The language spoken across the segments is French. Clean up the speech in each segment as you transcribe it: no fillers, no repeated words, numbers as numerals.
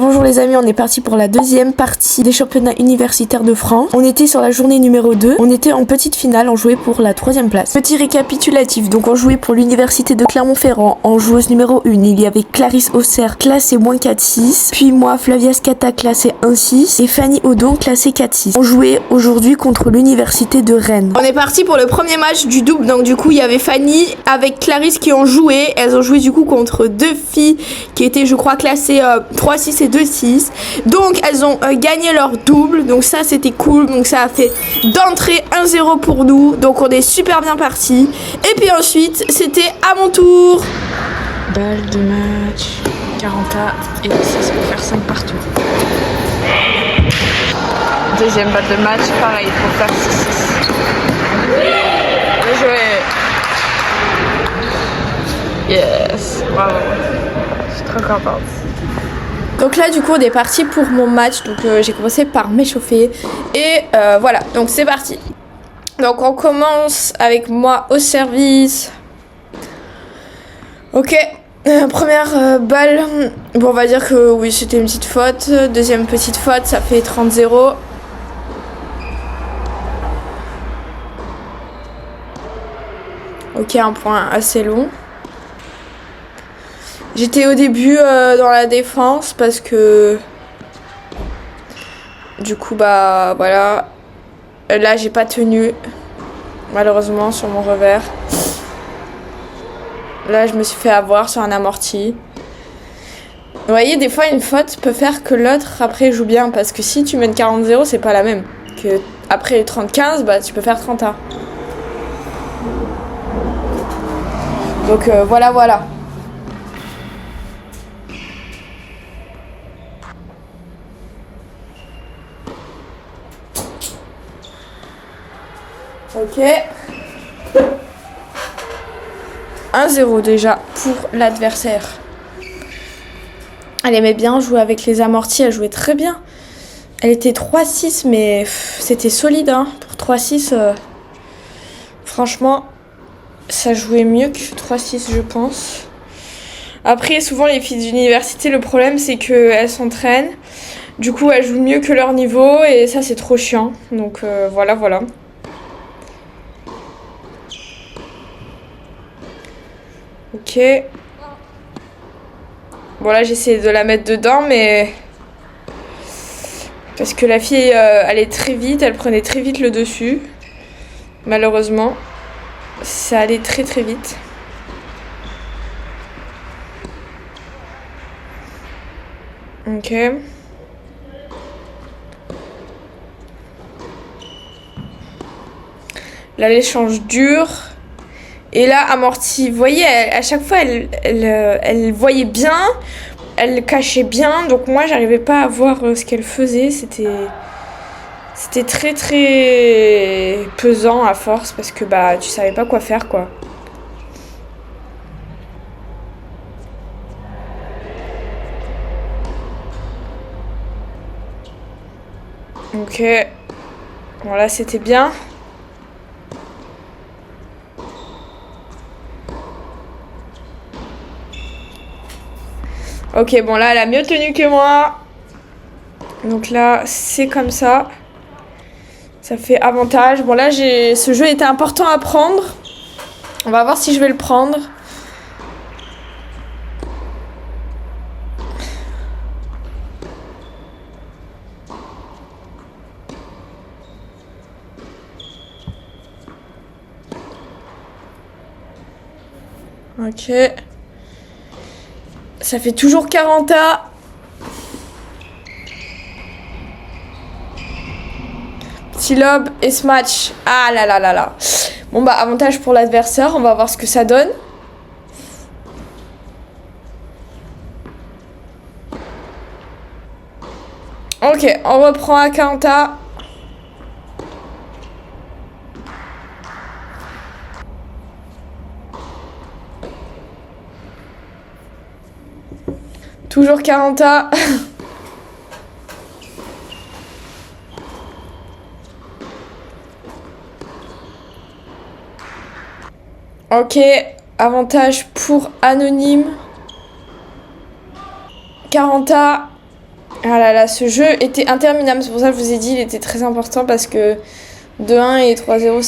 bonjour les amis, on est parti pour la deuxième partie des championnats universitaires de France. On était sur la journée numéro 2, on était en petite finale, on jouait pour la 3e place. Petit récapitulatif, donc on jouait pour l'université de Clermont-Ferrand. En joueuse numéro 1, il y avait Clarisse Auxerre, classée -4-6, puis moi Flavia Scata, classée 1-6, et Fanny Audon, classée 4-6. On jouait aujourd'hui contre l'université de Rennes. On est parti pour le premier match du double, donc du coup il y avait Fanny avec Clarisse qui ont joué. Elles ont joué du coup contre deux filles qui étaient je crois classées 3-6 et 2-6. Donc elles ont gagné leur double, donc ça c'était cool. Donc ça a fait d'entrée 1-0 pour nous, donc on est super bien parti. Et puis ensuite c'était à mon tour. Balle de match, 40A et ça peut faire 5 partout. Deuxième balle de match, pareil, pour faire 6-6. Bien joué. Yes, bravo. Je suis trop contente. Donc là du coup on est parti pour mon match, donc j'ai commencé par m'échauffer et voilà, donc c'est parti. Donc on commence avec moi au service. Ok, première balle, bon on va dire que oui c'était une petite faute. Deuxième petite faute, ça fait 30-0. Ok, un point assez long. J'étais au début dans la défense parce que du coup bah voilà, là j'ai pas tenu malheureusement sur mon revers. Là je me suis fait avoir sur un amorti. Vous voyez, des fois une faute peut faire que l'autre après joue bien, parce que si tu mènes 40-0 c'est pas la même que après 30-15, bah tu peux faire 30A. Donc voilà. Ok. 1-0 déjà pour l'adversaire. Elle aimait bien jouer avec les amortis, elle jouait très bien. Elle était 3-6, mais c'était solide hein. Pour 3-6, franchement, ça jouait mieux que 3-6 je pense. Après, souvent les filles d'université, le problème c'est qu'elles s'entraînent. Du coup, elles jouent mieux que leur niveau et ça c'est trop chiant. Donc voilà. Ok. Bon là j'essaie de la mettre dedans mais... Parce que la fille allait très vite, elle prenait très vite le dessus. Malheureusement. Ça allait très vite. Ok. Là l'échange dure. Et là, amorti, vous voyez, à chaque fois, elle voyait bien, elle cachait bien. Donc moi, j'arrivais pas à voir ce qu'elle faisait. C'était très pesant à force parce que bah tu savais pas quoi faire quoi. Ok. Bon là, c'était bien. Ok, bon là, elle a mieux tenu que moi. Donc là, c'est comme ça. Ça fait avantage. Bon là, ce jeu était important à prendre. On va voir si je vais le prendre. Ok. Ça fait toujours 40A. Petit lob et smash. Ah là. Bon bah avantage pour l'adversaire. On va voir ce que ça donne. Ok, on reprend à 40A. Toujours 40A. Ok, avantage pour Anonyme. 40A. Ah là là, ce jeu était interminable, c'est pour ça que je vous ai dit, il était très important parce que 2-1 et 3-0,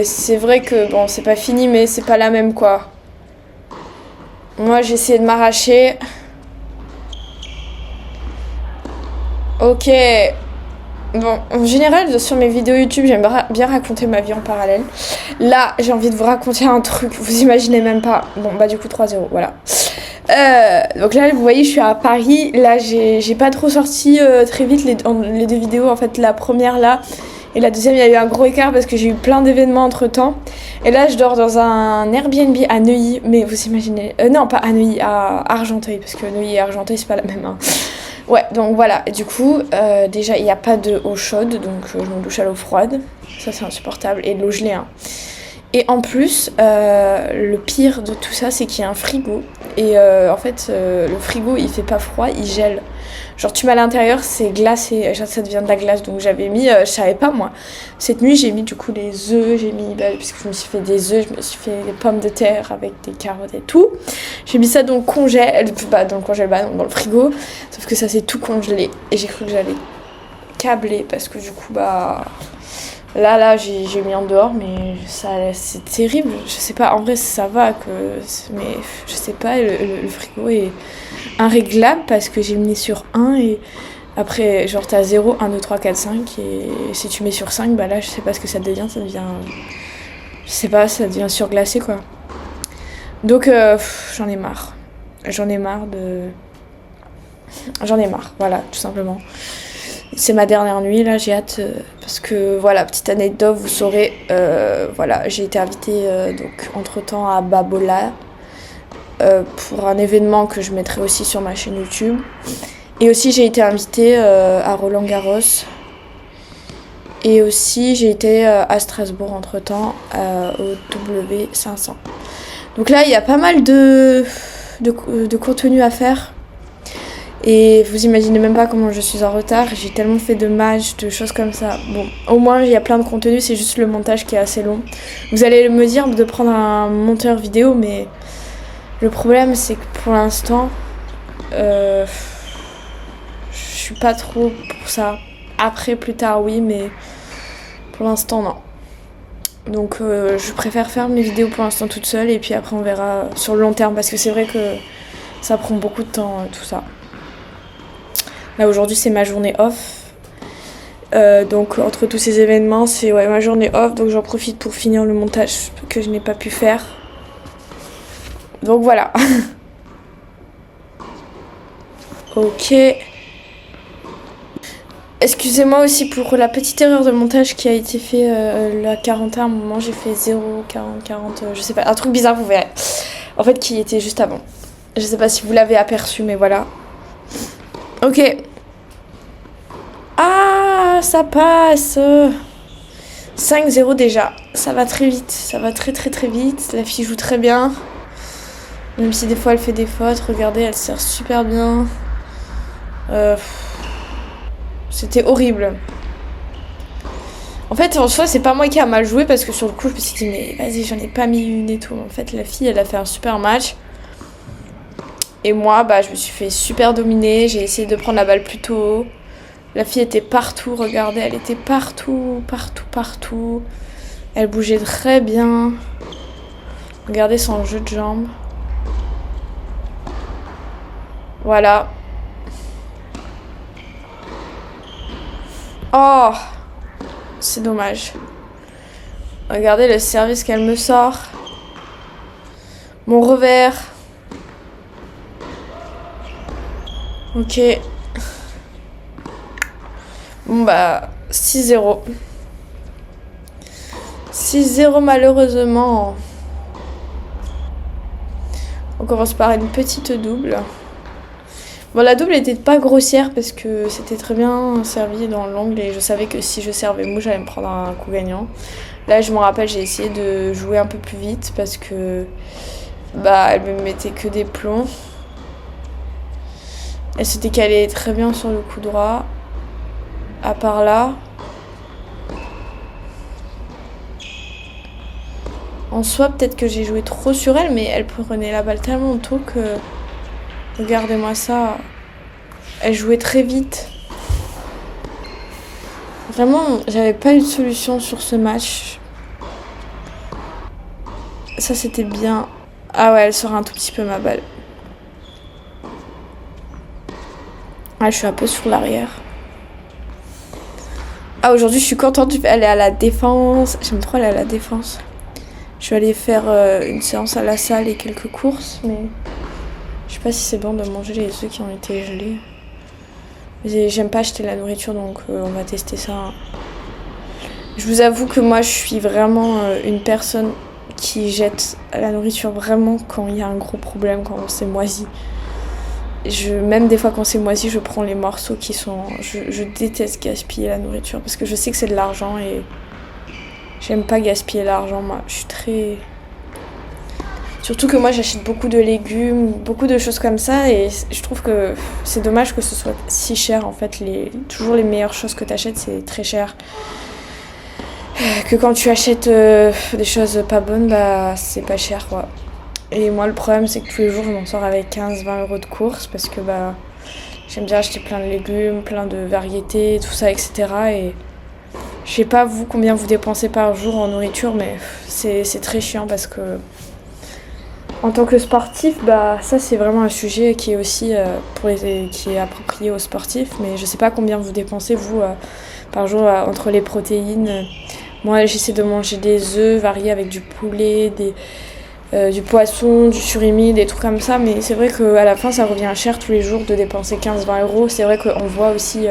c'est vrai que bon, c'est pas fini, mais c'est pas la même quoi. Moi, j'ai essayé de m'arracher. Ok. Bon, en général, sur mes vidéos YouTube, j'aime bien raconter ma vie en parallèle. Là, j'ai envie de vous raconter un truc, vous imaginez même pas. Bon, bah du coup, 3-0, voilà. Donc là, vous voyez, je suis à Paris. Là, j'ai pas trop sorti très vite les deux vidéos. En fait, la première, là, et la deuxième, il y a eu un gros écart parce que j'ai eu plein d'événements entre-temps. Et là, je dors dans un Airbnb à Neuilly. Mais vous imaginez... non, pas à Neuilly, à Argenteuil. Parce que Neuilly et Argenteuil, c'est pas la même, hein. Ouais, donc voilà. Et du coup, déjà, il n'y a pas d'eau chaude. Donc, je me douche à l'eau froide. Ça, c'est insupportable. Et de l'eau gelée, hein. Et en plus, le pire de tout ça, c'est qu'il y a un frigo. Et en fait, le frigo, il fait pas froid, il gèle. Genre, tu mets à l'intérieur, c'est glacé. Genre, ça devient de la glace. Donc, j'avais mis, je savais pas moi. Cette nuit, j'ai mis du coup les œufs. J'ai mis, puisque je me suis fait des œufs, je me suis fait des pommes de terre avec des carottes et tout. J'ai mis ça dans le congèle. Dans le congèle, non, dans le frigo. Sauf que ça s'est tout congelé. Et j'ai cru que j'allais câbler parce que du coup, Là, j'ai mis en dehors, mais ça, c'est terrible. Je sais pas, en vrai, ça va, mais je sais pas, le frigo est irréglable parce que j'ai mis sur 1 et après, genre, t'as 0, 1, 2, 3, 4, 5 et si tu mets sur 5, bah là, je sais pas ce que ça devient, je sais pas, ça devient surglacé, quoi. Donc, j'en ai marre. J'en ai marre, voilà, tout simplement. C'est ma dernière nuit, là, j'ai hâte, parce que, voilà, petite anecdote, vous saurez, voilà, j'ai été invitée, donc, entre-temps à Babola, pour un événement que je mettrai aussi sur ma chaîne YouTube. Et aussi, j'ai été invitée à Roland-Garros. Et aussi, j'ai été à Strasbourg, entre-temps, au W500. Donc là, il y a pas mal de contenu à faire. Et vous imaginez même pas comment je suis en retard. J'ai tellement fait de matchs, de choses comme ça. Bon, au moins il y a plein de contenu, c'est juste le montage qui est assez long. Vous allez me dire de prendre un monteur vidéo, mais le problème c'est que pour l'instant, je suis pas trop pour ça. Après, plus tard, oui, mais pour l'instant, non. Donc je préfère faire mes vidéos pour l'instant toute seule et puis après on verra sur le long terme parce que c'est vrai que ça prend beaucoup de temps, tout ça. Là aujourd'hui c'est ma journée off, donc entre tous ces événements c'est ma journée off, donc j'en profite pour finir le montage que je n'ai pas pu faire. Donc voilà. Ok. Excusez-moi aussi pour la petite erreur de montage qui a été fait la 40 à un moment, j'ai fait 0, 40, 40, je sais pas, un truc bizarre vous verrez. En fait qui était juste avant. Je sais pas si vous l'avez aperçu mais voilà. Ok. Ah, ça passe. 5-0 déjà. Ça va très vite. Ça va très très très vite. La fille joue très bien. Même si des fois elle fait des fautes. Regardez, elle sert super bien. C'était horrible. En fait, en soi, c'est pas moi qui a mal joué parce que sur le coup, je me suis dit, mais vas-y, j'en ai pas mis une et tout. En fait, la fille, elle a fait un super match. Et moi, je me suis fait super dominer. J'ai essayé de prendre la balle plus tôt. La fille était partout, regardez, elle était partout, partout, partout. Elle bougeait très bien. Regardez son jeu de jambes. Voilà. Oh, c'est dommage. Regardez le service qu'elle me sort. Mon revers. Ok. Bon 6-0. 6-0 malheureusement. On commence par une petite double. Bon, la double était pas grossière parce que c'était très bien servi dans l'angle et je savais que si je servais mou, j'allais me prendre un coup gagnant. Là, je me rappelle, j'ai essayé de jouer un peu plus vite parce que elle me mettait que des plombs. Elle s'était calée très bien sur le coup droit. À part là. En soi, peut-être que j'ai joué trop sur elle, mais elle prenait la balle tellement tôt que... Regardez-moi ça. Elle jouait très vite. Vraiment, j'avais pas eu de solution sur ce match. Ça, c'était bien. Ah ouais, elle sort un tout petit peu ma balle. Ah, je suis un peu sur l'arrière. Ah, aujourd'hui, je suis contente d'aller à la défense. J'aime trop aller à la défense. Je vais aller faire une séance à la salle et quelques courses, mais je sais pas si c'est bon de manger les œufs qui ont été gelés. J'aime pas acheter la nourriture, donc on va tester ça. Je vous avoue que moi, je suis vraiment une personne qui jette la nourriture vraiment quand il y a un gros problème, quand c'est moisi. Même des fois quand c'est moisi, je prends les morceaux qui sont... Je déteste gaspiller la nourriture parce que je sais que c'est de l'argent et j'aime pas gaspiller l'argent. Moi, je suis très... Surtout que moi, j'achète beaucoup de légumes, beaucoup de choses comme ça et je trouve que c'est dommage que ce soit si cher en fait. Toujours les meilleures choses que tu achètes, c'est très cher. Que quand tu achètes des choses pas bonnes, bah c'est pas cher quoi. Et moi le problème c'est que tous les jours je m'en sors avec 15-20 euros de courses parce que bah j'aime bien acheter plein de légumes, plein de variétés, tout ça etc. Et je sais pas vous combien vous dépensez par jour en nourriture mais c'est très chiant parce que en tant que sportif, bah ça c'est vraiment un sujet qui est aussi qui est approprié aux sportifs, mais je sais pas combien vous dépensez vous par jour entre les protéines. Moi j'essaie de manger des œufs variés avec du poulet, du poisson, du surimi, des trucs comme ça, mais c'est vrai qu'à la fin ça revient cher tous les jours de dépenser 15-20 euros. C'est vrai qu'on voit aussi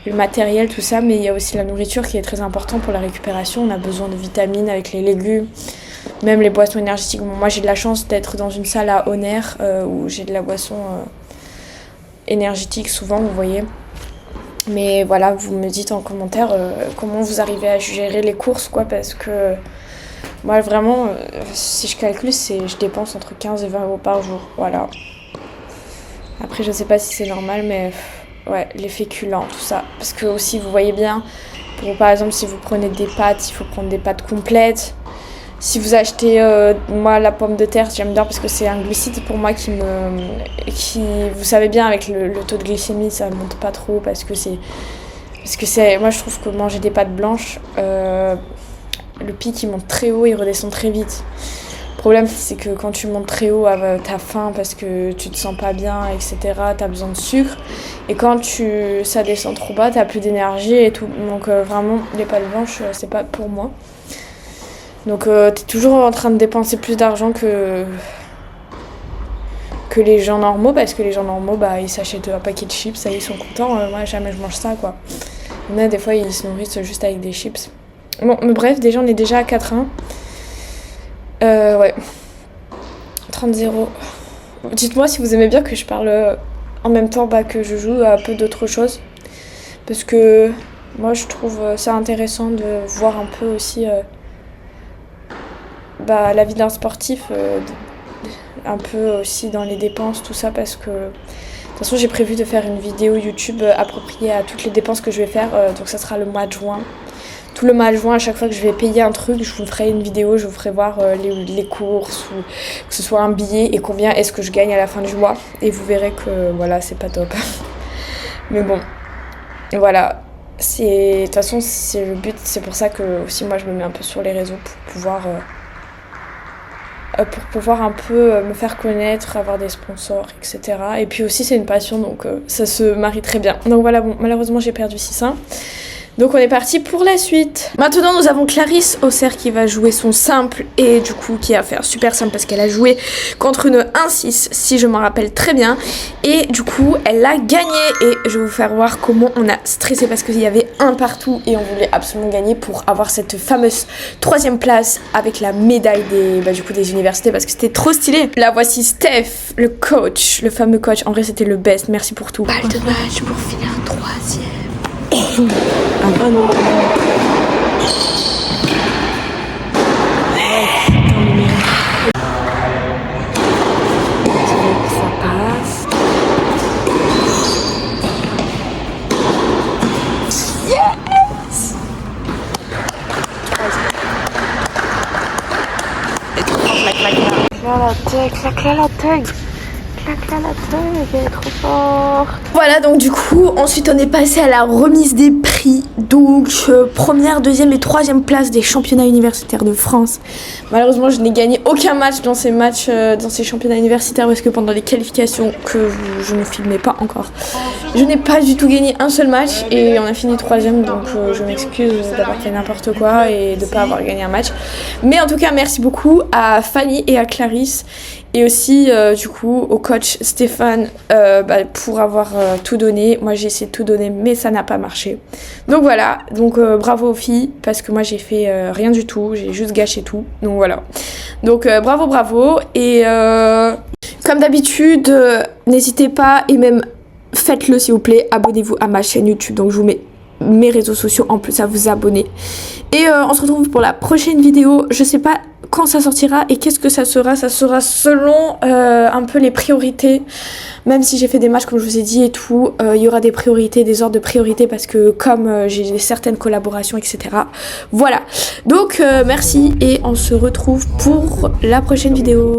le matériel, tout ça, mais il y a aussi la nourriture qui est très importante pour la récupération. On a besoin de vitamines avec les légumes, même les boissons énergétiques. Bon, moi j'ai de la chance d'être dans une salle à Honor où j'ai de la boisson énergétique souvent, vous voyez. Mais voilà, vous me dites en commentaire comment vous arrivez à gérer les courses, quoi, parce que moi vraiment, si je calcule, je dépense entre 15 et 20 euros par jour, voilà. Après, je sais pas si c'est normal, mais ouais, les féculents, tout ça. Parce que aussi, vous voyez bien, par exemple, si vous prenez des pâtes, il faut prendre des pâtes complètes. Si vous achetez, moi, la pomme de terre, j'aime bien parce que c'est un glucide pour moi qui vous savez bien, avec le taux de glycémie, ça monte pas trop parce que moi, je trouve que manger des pâtes blanches, le pic, il monte très haut, il redescend très vite. Le problème, c'est que quand tu montes très haut, t'as faim parce que tu te sens pas bien, etc. T'as besoin de sucre. Et quand ça descend trop bas, t'as plus d'énergie et tout. Donc vraiment, les pâtes blanches, c'est pas pour moi. Donc t'es toujours en train de dépenser plus d'argent que les gens normaux, parce que les gens normaux, bah, ils s'achètent un paquet de chips, ça, ils sont contents. Moi, jamais je mange ça, quoi. Il y en a, des fois, ils se nourrissent juste avec des chips. Bon, mais bref, déjà, on est déjà à 4-1. Ouais. 30-0. Dites-moi si vous aimez bien que je parle en même temps que je joue à un peu d'autres choses. Parce que moi, je trouve ça intéressant de voir un peu aussi la vie d'un sportif, un peu aussi dans les dépenses, tout ça, parce que de toute façon, j'ai prévu de faire une vidéo YouTube appropriée à toutes les dépenses que je vais faire. Donc ça sera le mois de juin. Tout le mois de juin, à chaque fois que je vais payer un truc, je vous ferai une vidéo, je vous ferai voir les courses, ou que ce soit un billet et combien est-ce que je gagne à la fin du mois. Et vous verrez que voilà, c'est pas top. Mais bon, voilà. De toute façon, c'est le but. C'est pour ça que aussi moi je me mets un peu sur les réseaux pour pouvoir un peu me faire connaître, avoir des sponsors, etc. Et puis aussi c'est une passion, donc ça se marie très bien. Donc voilà, bon, malheureusement j'ai perdu 6-1. Donc on est parti pour la suite. Maintenant nous avons Clarisse Auxerre qui va jouer son simple et du coup qui a fait un super simple parce qu'elle a joué contre une 1-6 si je m'en rappelle très bien. Et du coup elle a gagné et je vais vous faire voir comment on a stressé parce qu'il y avait un partout et on voulait absolument gagner pour avoir cette fameuse 3e place avec la médaille des universités parce que c'était trop stylé. Là voici Steph, le coach, le fameux coach. En vrai c'était le best, merci pour tout. Balle de match pour finir 3e. Ah non. Ça passe. Yes. Claire la tag. claque la tête, elle est trop forte. Voilà, donc du coup, ensuite on est passé à la remise des prix. Donc première, deuxième et troisième place des championnats universitaires de France. Malheureusement, je n'ai gagné aucun match dans ces dans ces championnats universitaires parce que pendant les qualifications que je ne filmais pas encore, je n'ai pas du tout gagné un seul match et on a fini troisième. Donc je m'excuse d'avoir fait n'importe quoi et de ne pas avoir gagné un match. Mais en tout cas, merci beaucoup à Fanny et à Clarisse. Et aussi, du coup, au coach Stéphane pour avoir tout donné. Moi, j'ai essayé de tout donner, mais ça n'a pas marché. Donc voilà, donc bravo aux filles, parce que moi, j'ai fait rien du tout. J'ai juste gâché tout. Donc voilà. Donc bravo. Et comme d'habitude, n'hésitez pas, et même faites-le s'il vous plaît, abonnez-vous à ma chaîne YouTube. Donc je vous mets mes réseaux sociaux en plus à vous abonner. Et on se retrouve pour la prochaine vidéo. Je sais pas quand ça sortira et qu'est-ce que ça sera. Ça sera selon un peu les priorités. Même si j'ai fait des matchs comme je vous ai dit et tout, il y aura des priorités, des ordres de priorité parce que comme j'ai certaines collaborations, etc. Voilà. Donc merci et on se retrouve pour la prochaine vidéo.